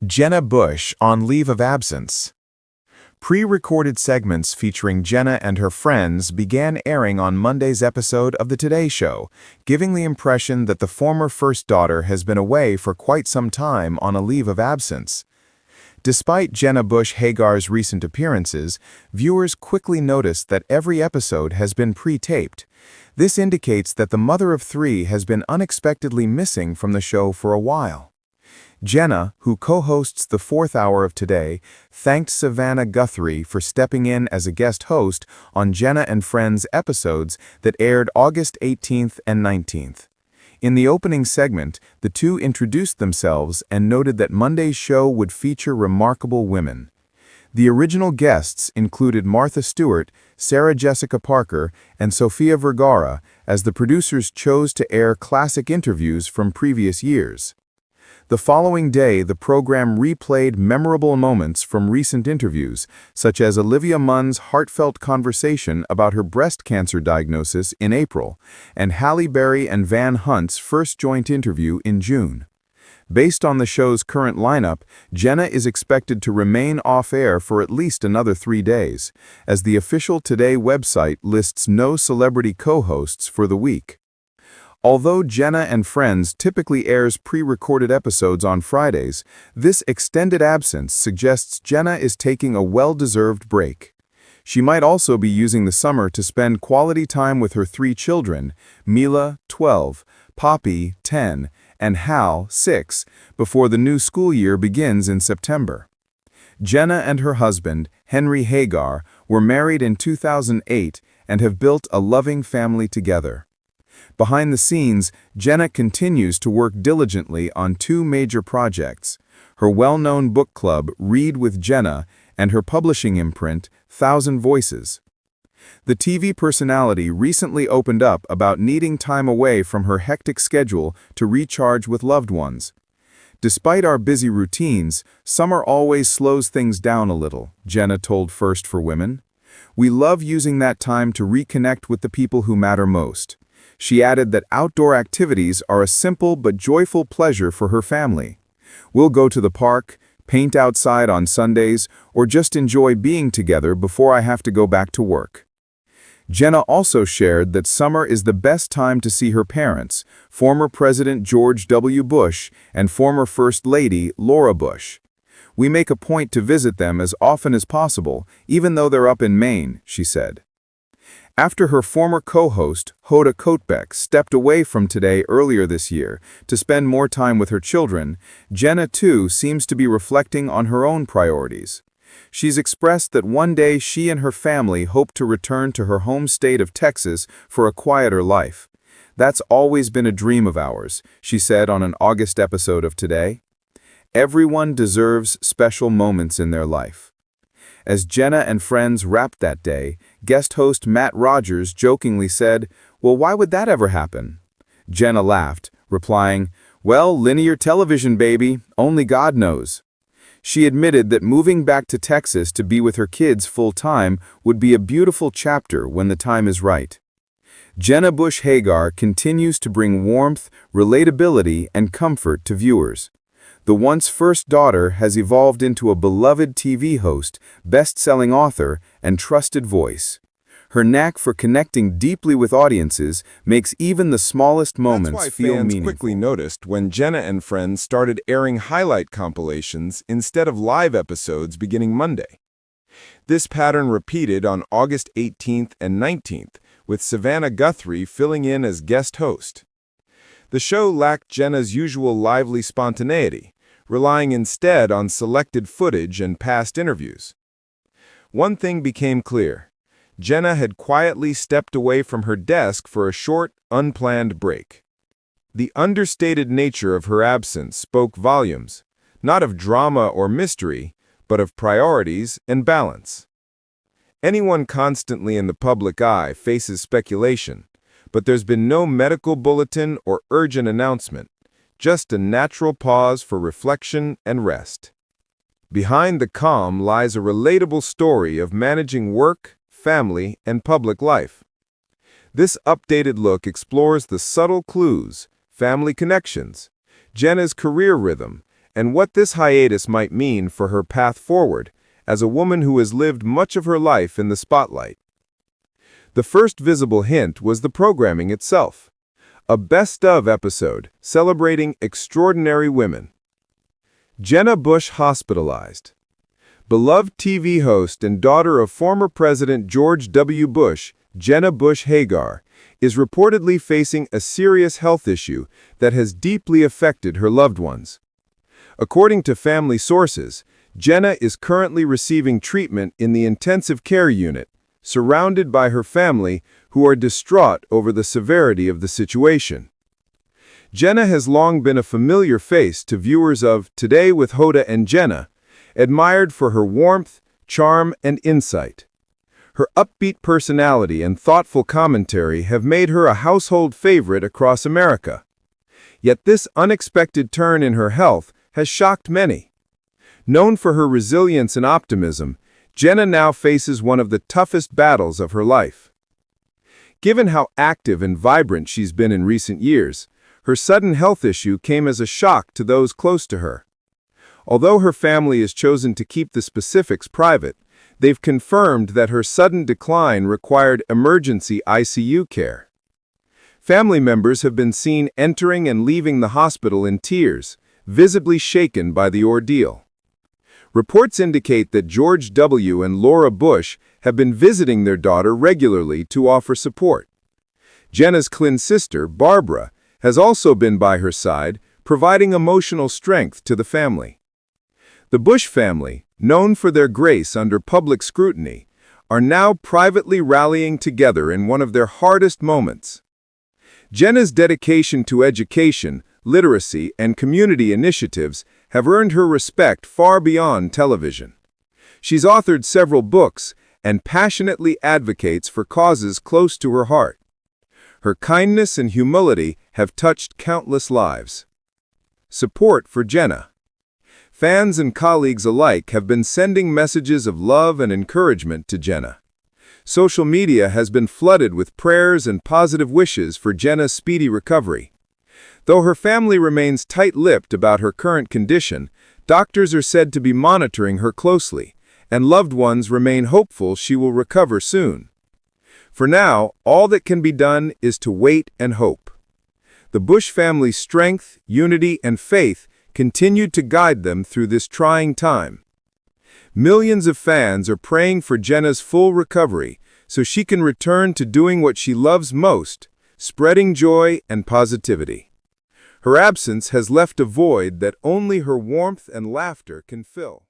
Jenna Bush on leave of absence. Pre-recorded segments featuring Jenna and her friends began airing on Monday's episode of The Today Show, giving the impression that the former first daughter has been away for quite some time on a leave of absence. Despite Jenna Bush Hagar's recent appearances, viewers quickly noticed that every episode has been pre-taped. This indicates that the mother of three has been unexpectedly missing from the show for a while. Jenna, who co-hosts the fourth hour of Today, thanked Savannah Guthrie for stepping in as a guest host on Jenna and Friends episodes that aired August 18th and 19th. In the opening segment, the two introduced themselves and noted that Monday's show would feature remarkable women. The original guests included Martha Stewart, Sarah Jessica Parker, and Sofia Vergara, as the producers chose to air classic interviews from previous years. The following day, the program replayed memorable moments from recent interviews, such as Olivia Munn's heartfelt conversation about her breast cancer diagnosis in April, and Halle Berry and Van Hunt's first joint interview in June. Based on the show's current lineup, Jenna is expected to remain off-air for at least another 3 days, as the official Today website lists no celebrity co-hosts for the week. Although Jenna and Friends typically airs pre-recorded episodes on Fridays, this extended absence suggests Jenna is taking a well-deserved break. She might also be using the summer to spend quality time with her 3 children, Mila, 12, Poppy, 10, and Hal, 6, before the new school year begins in September. Jenna and her husband, Henry Hagar, were married in 2008 and have built a loving family together. Behind the scenes, Jenna continues to work diligently on 2 major projects: her well-known book club, Read with Jenna, and her publishing imprint, Thousand Voices. The TV personality recently opened up about needing time away from her hectic schedule to recharge with loved ones. "Despite our busy routines, summer always slows things down a little," Jenna told First for Women. "We love using that time to reconnect with the people who matter most." She added that outdoor activities are a simple but joyful pleasure for her family. "We'll go to the park, paint outside on Sundays, or just enjoy being together before I have to go back to work." Jenna also shared that summer is the best time to see her parents, former President George W. Bush and former First Lady Laura Bush. "We make a point to visit them as often as possible, even though they're up in Maine," she said. After her former co-host, Hoda Kotb stepped away from Today earlier this year to spend more time with her children, Jenna too seems to be reflecting on her own priorities. She's expressed that one day she and her family hope to return to her home state of Texas for a quieter life. "That's always been a dream of ours," she said on an August episode of Today. Everyone deserves special moments in their life. As Jenna and Friends wrapped that day, guest host Matt Rogers jokingly said, "Well, why would that ever happen?" Jenna laughed, replying, "Well, linear television, baby, only God knows." She admitted that moving back to Texas to be with her kids full-time would be a beautiful chapter when the time is right. Jenna Bush Hagar continues to bring warmth, relatability, and comfort to viewers. The once first daughter has evolved into a beloved TV host, best-selling author, and trusted voice. Her knack for connecting deeply with audiences makes even the smallest moments feel meaningful. That's why fans quickly noticed when Jenna and Friends started airing highlight compilations instead of live episodes beginning Monday. This pattern repeated on August 18th and 19th, with Savannah Guthrie filling in as guest host. The show lacked Jenna's usual lively spontaneity, relying instead on selected footage and past interviews. One thing became clear: Jenna had quietly stepped away from her desk for a short, unplanned break. The understated nature of her absence spoke volumes, not of drama or mystery, but of priorities and balance. Anyone constantly in the public eye faces speculation, but there's been no medical bulletin or urgent announcement, just a natural pause for reflection and rest. Behind the calm lies a relatable story of managing work, family, and public life. This updated look explores the subtle clues, family connections, Jenna's career rhythm, and what this hiatus might mean for her path forward as a woman who has lived much of her life in the spotlight. The first visible hint was the programming itself, a best-of episode celebrating extraordinary women. Jenna Bush hospitalized. Beloved TV host and daughter of former President George W. Bush, Jenna Bush Hagar, is reportedly facing a serious health issue that has deeply affected her loved ones. According to family sources, Jenna is currently receiving treatment in the intensive care unit, surrounded by her family who are distraught over the severity of the situation. Jenna has long been a familiar face to viewers of Today with Hoda and Jenna, admired for her warmth, charm, and insight. Her upbeat personality and thoughtful commentary have made her a household favorite across America. Yet this unexpected turn in her health has shocked many. Known for her resilience and optimism, Jenna now faces one of the toughest battles of her life. Given how active and vibrant she's been in recent years, her sudden health issue came as a shock to those close to her. Although her family has chosen to keep the specifics private, they've confirmed that her sudden decline required emergency ICU care. Family members have been seen entering and leaving the hospital in tears, visibly shaken by the ordeal. Reports indicate that George W. and Laura Bush have been visiting their daughter regularly to offer support. Jenna's twin sister, Barbara, has also been by her side, providing emotional strength to the family. The Bush family, known for their grace under public scrutiny, are now privately rallying together in one of their hardest moments. Jenna's dedication to education, literacy, and community initiatives have earned her respect far beyond television. She's authored several books and passionately advocates for causes close to her heart. Her kindness and humility have touched countless lives. Support for Jenna. Fans and colleagues alike have been sending messages of love and encouragement to Jenna. Social media has been flooded with prayers and positive wishes for Jenna's speedy recovery. Though her family remains tight-lipped about her current condition, doctors are said to be monitoring her closely, and loved ones remain hopeful she will recover soon. For now, all that can be done is to wait and hope. The Bush family's strength, unity, and faith continued to guide them through this trying time. Millions of fans are praying for Jenna's full recovery so she can return to doing what she loves most, spreading joy and positivity. Her absence has left a void that only her warmth and laughter can fill.